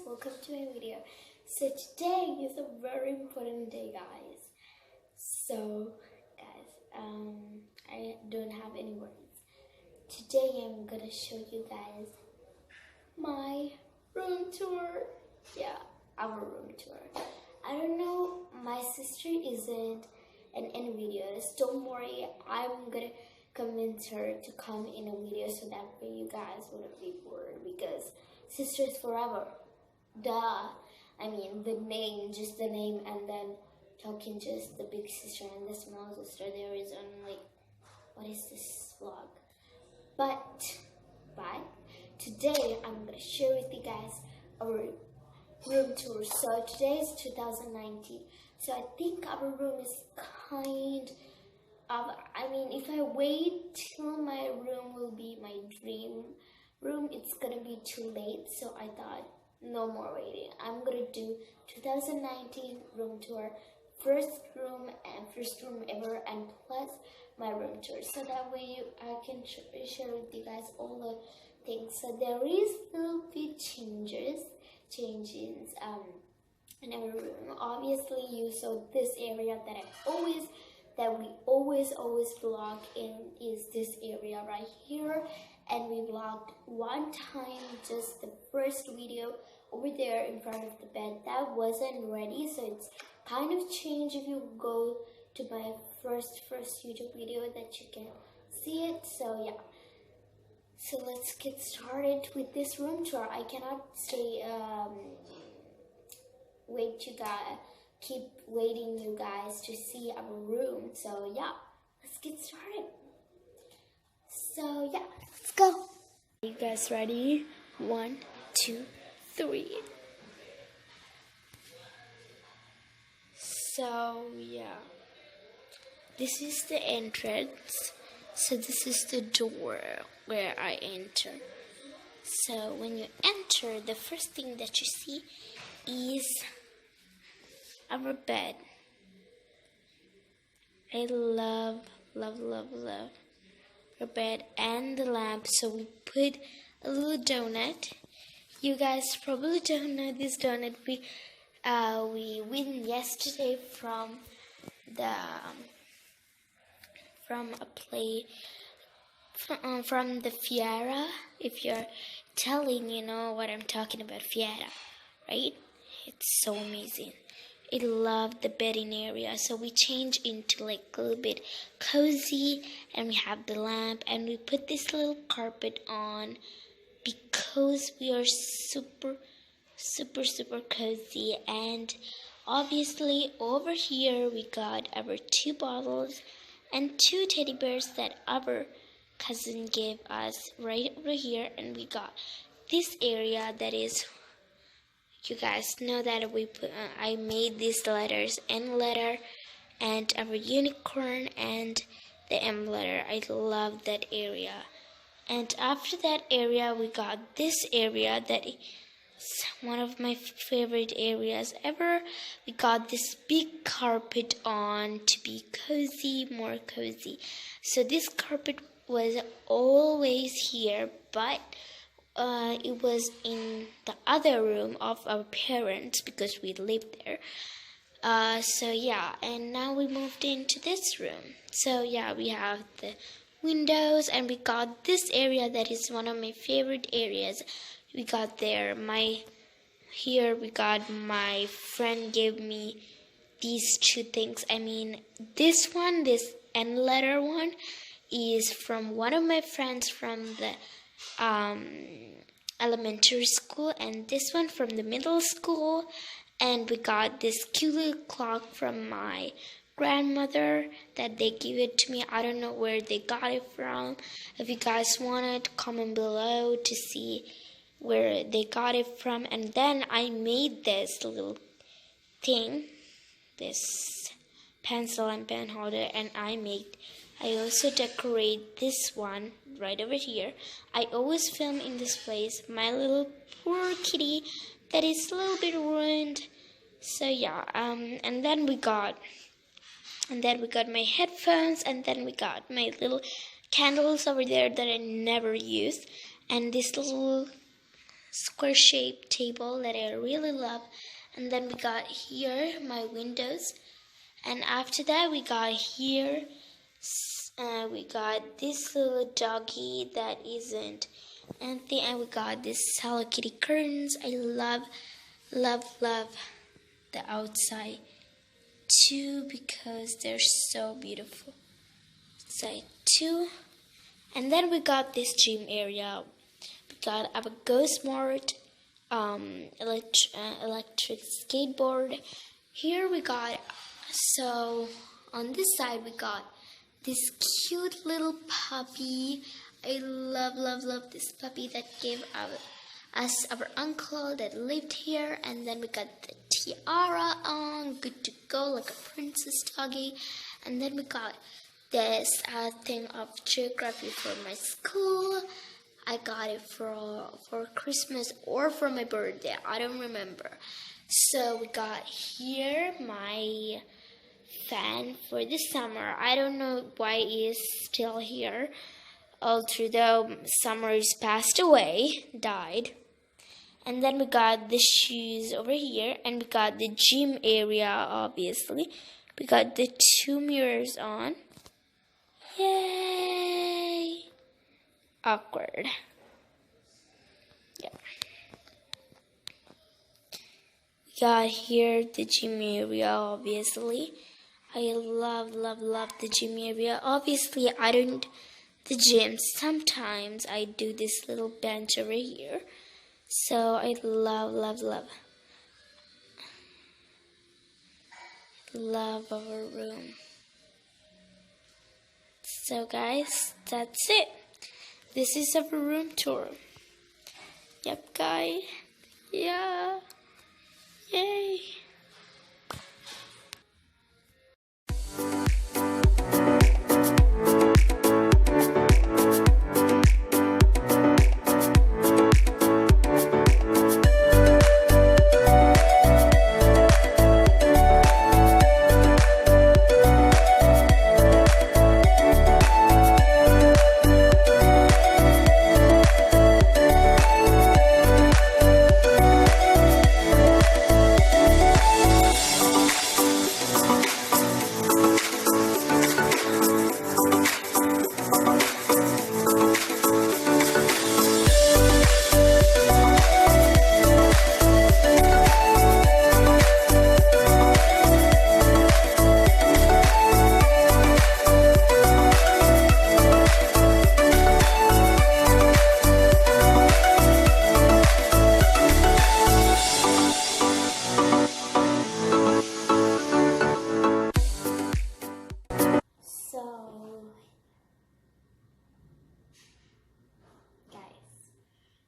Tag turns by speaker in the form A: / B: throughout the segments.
A: welcome to my video. So today is a very important day, guys. So guys, I don't have any words. Today I'm gonna show you guys my room tour. Yeah, our room tour. I don't know, my sister isn't in any videos. Don't worry, I'm gonna convince her to come in a video so that way you guys wouldn't be bored, because sisters forever. Duh. I mean, the name, just the name, and then talking just the big sister and the small sister. There is only, what is this vlog? But today I'm gonna share with you guys our room tour. So today is 2019. So I think our room is kind of, I mean, if I wait till my room will be my dream room, it's gonna be too late. So I thought, no more waiting. I'm gonna do 2019 room tour, first room ever, and plus my room tour. So that way I can share with you guys all the things. So there is little bit changes in our room. Obviously, you saw this area that we always vlog in is this area right here, and we vlogged one time just the first video over there in front of the bed. That wasn't ready, so it's kind of changed. If you go to my first YouTube video, that you can see it. So yeah, so let's get started with this room tour. I cannot say keep waiting you guys to see our room. So yeah, let's get started. So yeah, let's go. Are you guys ready? 1, 2, 3. So yeah, this is the entrance. So this is the door where I enter. So when you enter, the first thing that you see is our bed. I love our bed and the lamp. So we put a little donut. You guys probably don't know this donut. We win yesterday from the Fiera. If you're telling, you know what I'm talking about, Fiera, right? It's so amazing. I love the bedding area. So we change into like a little bit cozy, and we have the lamp, and we put this little carpet on because we are super cozy. And obviously over here we got our 2 bottles and 2 teddy bears that our cousin gave us right over here. And we got this area that is, you guys know that we put I made these letters, N letter and our unicorn and the M letter. I love that area. And after that area we got this area that is one of my favorite areas ever. We got this big carpet on to be cozy, more cozy. So this carpet was always here, but it was in the other room of our parents because we lived there. So yeah, and now we moved into this room. So yeah, we have the windows, and we got this area that is one of my favorite areas. We got there, here we got, my friend gave me these 2 things. I mean, this one, this N letter one, is from one of my friends from the elementary school, and this one from the middle school. And we got this cute little clock from my grandmother that they gave it to me. I don't know where they got it from. If you guys want it, comment below to see where they got it from. And then I made this little thing, this pencil and pen holder, and I also decorate this one right over here. I always film in this place. My little poor kitty that is a little bit ruined. So yeah, and then we got my headphones, and then we got my little candles over there that I never use, and this little square shaped table that I really love. And then we got here my windows. And after that we got here, we got this little doggy that isn't anything. And we got this Hello Kitty curtains. I love the outside too because they're so beautiful. Side too. And then we got this gym area. We got our Go Smart electric skateboard. Here we got, so on this side we got this cute little puppy. I love this puppy that gave us our uncle that lived here. And then we got the tiara on, good to go, like a princess doggy. And then we got this thing of geography for my school. I got it for Christmas or for my birthday, I don't remember. So we got here my fan for the summer. I don't know why it is still here, although summer is passed away, died. And then we got the shoes over here, and we got the gym area, obviously. We got the 2 mirrors on. Yay! Awkward. Yeah. We got here the gym area, obviously. I love the gym area. Obviously, I don't the gym. Sometimes I do this little bench over here. So I love our room. So guys, that's it. This is our room tour. Yep, guys. Yeah. Yay.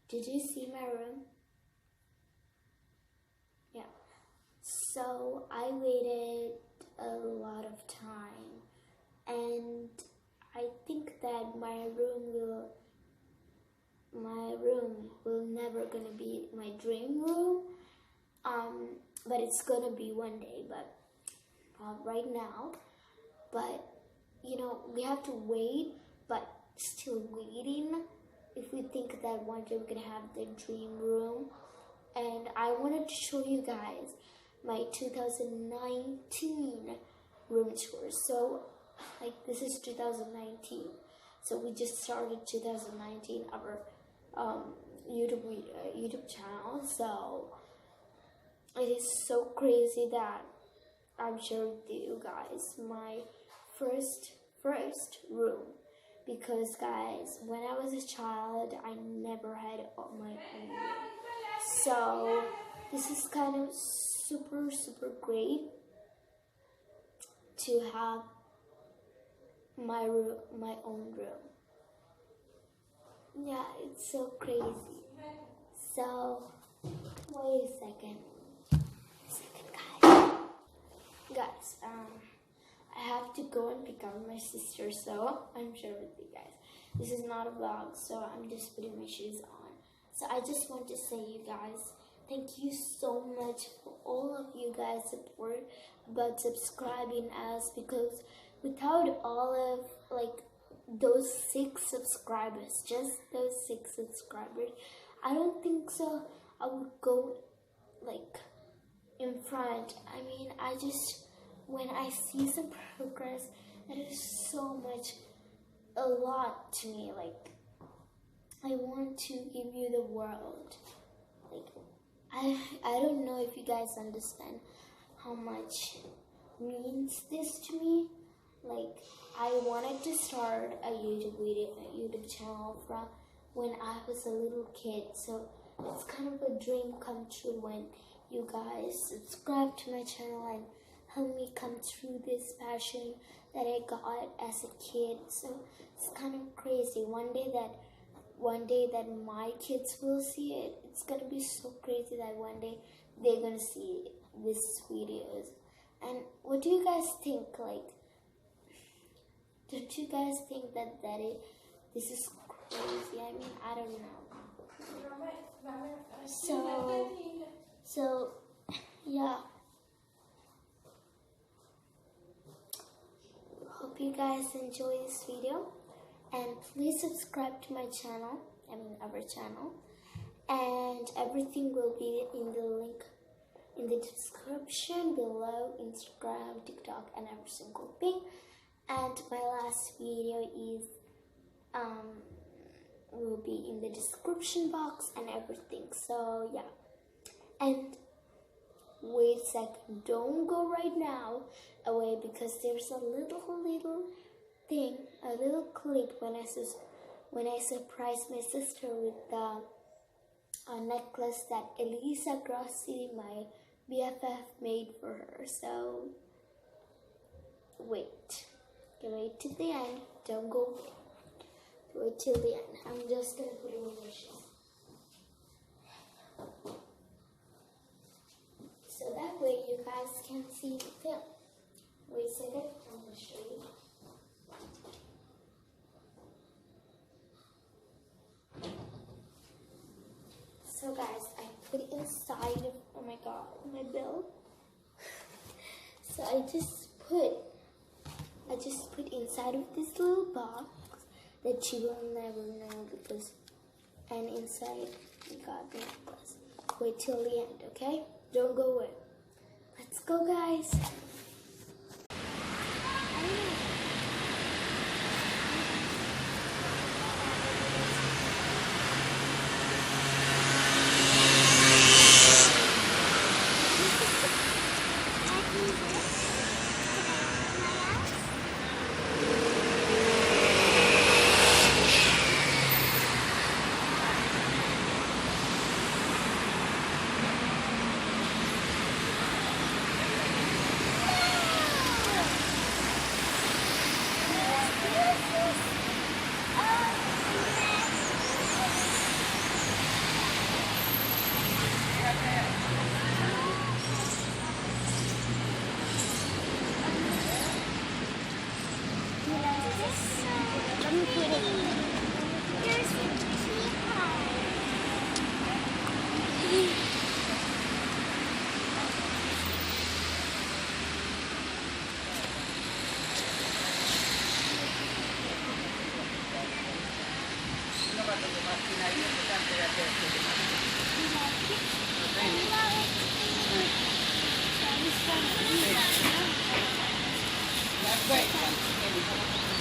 A: Did you see my room? Yeah. So I waited a lot of time, and I think that my room will never gonna be my dream room. But it's gonna be one day, but right now. But you know, we have to wait, but still waiting. If we think that one day we're gonna have the dream room. And I wanted to show you guys my 2019 room tour. So like this is 2019. So we just started 2019 our YouTube channel. So it is so crazy that I'm sharing with you guys my first room. Because guys, when I was a child, I never had my own room. So this is kind of super great to have my own room. Yeah, it's so crazy. So wait a second, guys. I have to go and pick up my sister, so I'm sure with you guys. This is not a vlog, so I'm just putting my shoes on. So I just want to say, you guys, thank you so much for all of you guys' support about subscribing us, because without all of like those 6 subscribers, just those 6 subscribers, I don't think so I would go like in front. I mean, I just, when I see some progress, that is so much, a lot to me. Like, I want to give you the world. Like, I don't know if you guys understand how much means this to me. Like, I wanted to start a YouTube channel from when I was a little kid. So it's kind of a dream come true when you guys subscribe to my channel and help me come through this passion that I got as a kid. So it's kind of crazy. One day that my kids will see it, it's gonna be so crazy that one day they're gonna see these videos. And what do you guys think? Like, don't you guys think that this is crazy? I mean, I don't know. So yeah. Hope you guys enjoy this video, and please subscribe to my channel, our channel, and everything will be in the link in the description below, Instagram, TikTok, and every single thing. And my last video is will be in the description box and everything. So yeah, and wait a second, don't go right now away, because there's a little thing, a little clip when I surprised my sister with the necklace that Elisa Grassi, my BFF, made for her. So wait till the end, don't go away. Wait till the end. I'm just gonna put it in the shoes. So that way you guys can see the film. Wait a second, I'm gonna show you. So guys, I put it inside of, oh my god, my bill. So I just put inside of this little box that you will never know, because, and inside we got the necklace. Wait till the end, okay? Don't go away. Let's go, guys. Let me put it in. Here's the teapot.
B: That's great.